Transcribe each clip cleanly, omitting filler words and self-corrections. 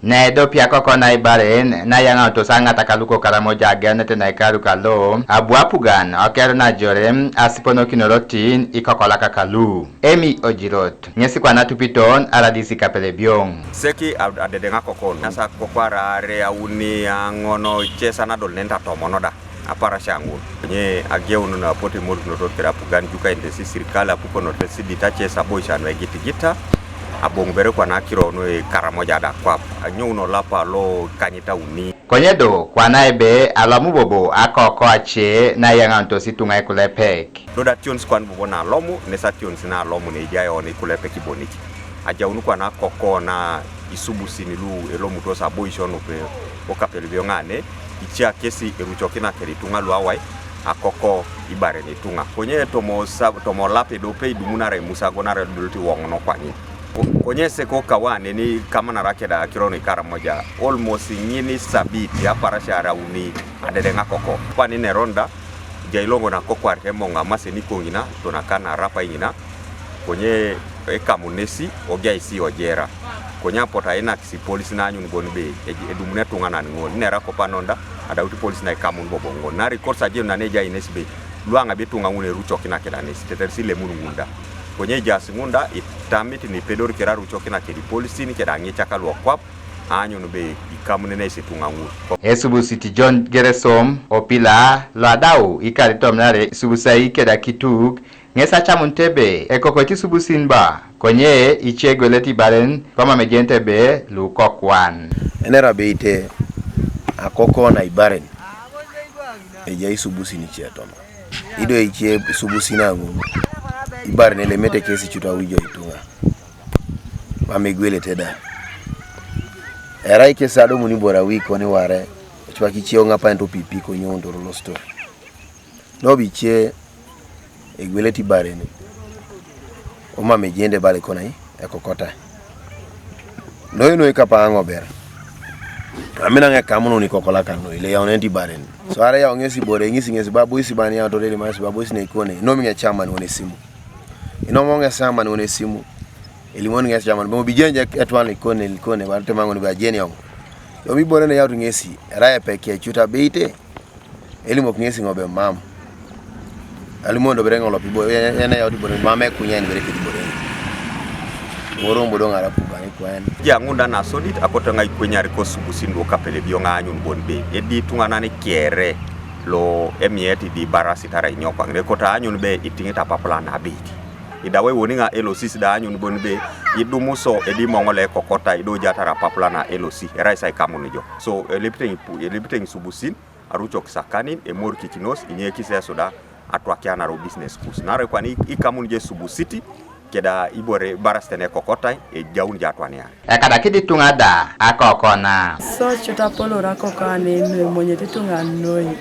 Ne dopi Akoko na Ibaren na yang to sanga takaluko karamoja agane na ikaru kalo abuapugan okero na jorem asipono kinorotin ikokola kakalu emi ojirot nyesi kwa natupiton aradisi kapelebiong seki adedenga kokon nasa kokwara rea uni ngono chesa na dol nenta tomonoda apara shangu nye ageunu na poti modu no kera pugan juka indesi sirikala puko no tesidi tache sabo shano gita abongbere kwa nakiro no karamoja da kwap anyo no lapa lo kanyita uni konyedo kwa naibe alamu bobo Akoko ache na yanganto situnga ikulepek doda tunes kwa bobo na lomu nesa tunes na lomu ne jayo ni kulepek iboniki aja unu kwa na Akoko na Isubusin lu elomu to sabo ishono pe okapelibyo ngane ichia kesi eruchokina keritunga luawai Akoko ibare ni tunga konye tomo lape do pe dumuna re musago na re dulti wongono kwani konye seko kawane ni kama na rakeda kironi karamoja almost nyini sabiti ya parashara uni adedenga Akoko kwani ne ronda jailongo na Akoko arhemonga maseni kongina tonakana rapa ingina konye ekamunesi ogya isi ojera konya pota ina kisi polisi na anyun bonbe edumune tunga na ngo nera ko panonda ada uti polisi na kamun bobongo na record saje na neja inesbe luanga betunga ngune ruchoki na kila nesi tetersi le mununda konye jasi ngunda itamiti ni pedori kera ruchoki na kedi polisi ni keda ngecha kalwa kwap anyun be ikamune na isi tunga ngu Isubusin John Geresom opila ladau ikaritom nare Isubusai keda kitug ngesa chamuntebe Akoko Isubusin ba konye ichegoleti baren kama mejente be lukokwan enera beite Akoko na Ibaren eja Isubusin chiatoma ido iche Isubusin angu Ibaren elemete kesi chuta wijo itunga mamegwele teda era ikesa ado muni bora wiko ni ware chwa kichio ngapa ento pipi ko nyondo lo store no biche egweleti Ibaren oma mejende bale kona hii ekokota no ikapa ango bera amina nga kamuno ni kokola kanu ile ya onenti Ibaren so ara ya ongesi bore ngisi babu isi bani ya tolele masi babu isi na ikone no minga chama ni one simu ino monga sama ni one simu elimoni ngesi chama bo bijenja atwana ikone barte mango ni bajeni yango yo mi bore na ya ngesi ara ya peke chuta beite elimo ngesi ngobe mam alimondo berenga lo pibo yana ya tibore mame kunyani bereke tibore morombo donga rapuka ni kwani ya ngunda na solid akotanga ikwenyari ko Isubusin do kapele bionga anyun bonbe edi tunga nane kiere lo emieti di barasi tara inyokwa ngrekota anyun be itingita papula na biti idawe woninga elosi da anyun bonbe idumuso edi mongole kokota ido jatara papula na elosi eraisa ikamunijo so elipiteng Isubusin arucho kisakanin emor kikinos inyeki sesoda atwakia na ro business kus nare kwani ikamunje Isubusin keda ibore barastene kokota e jaun jatwania kada kidi tunga da Akoko na so chuta polo Akoko ne mwenye titunga noi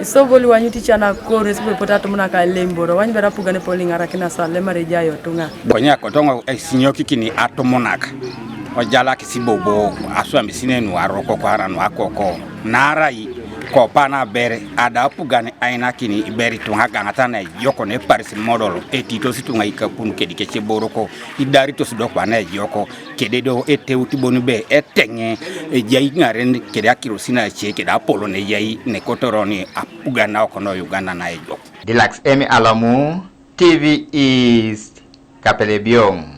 so boli wanyuti chana kore sipo potato muna ka lemboro wanyi bera pugane polinga rakina sale mareja yo tunga bonya ko tongo sinyoki kini atomonaka ojala kisibobo aswa misine nu aroko ko aranu Akoko narai ko pana bere ada pugane aina kini iberi tunga gangata na yoko ne paris model etito situnga ikapun kedike cheboroko idari to sidokwa na yoko kededo eteuti bonube etenge ejai ngaren kede akirosina cheke da polo ne yai ne kotoroni apugana okono Uganda na ejo Dilax Emi Alamu TV East Kapelebiong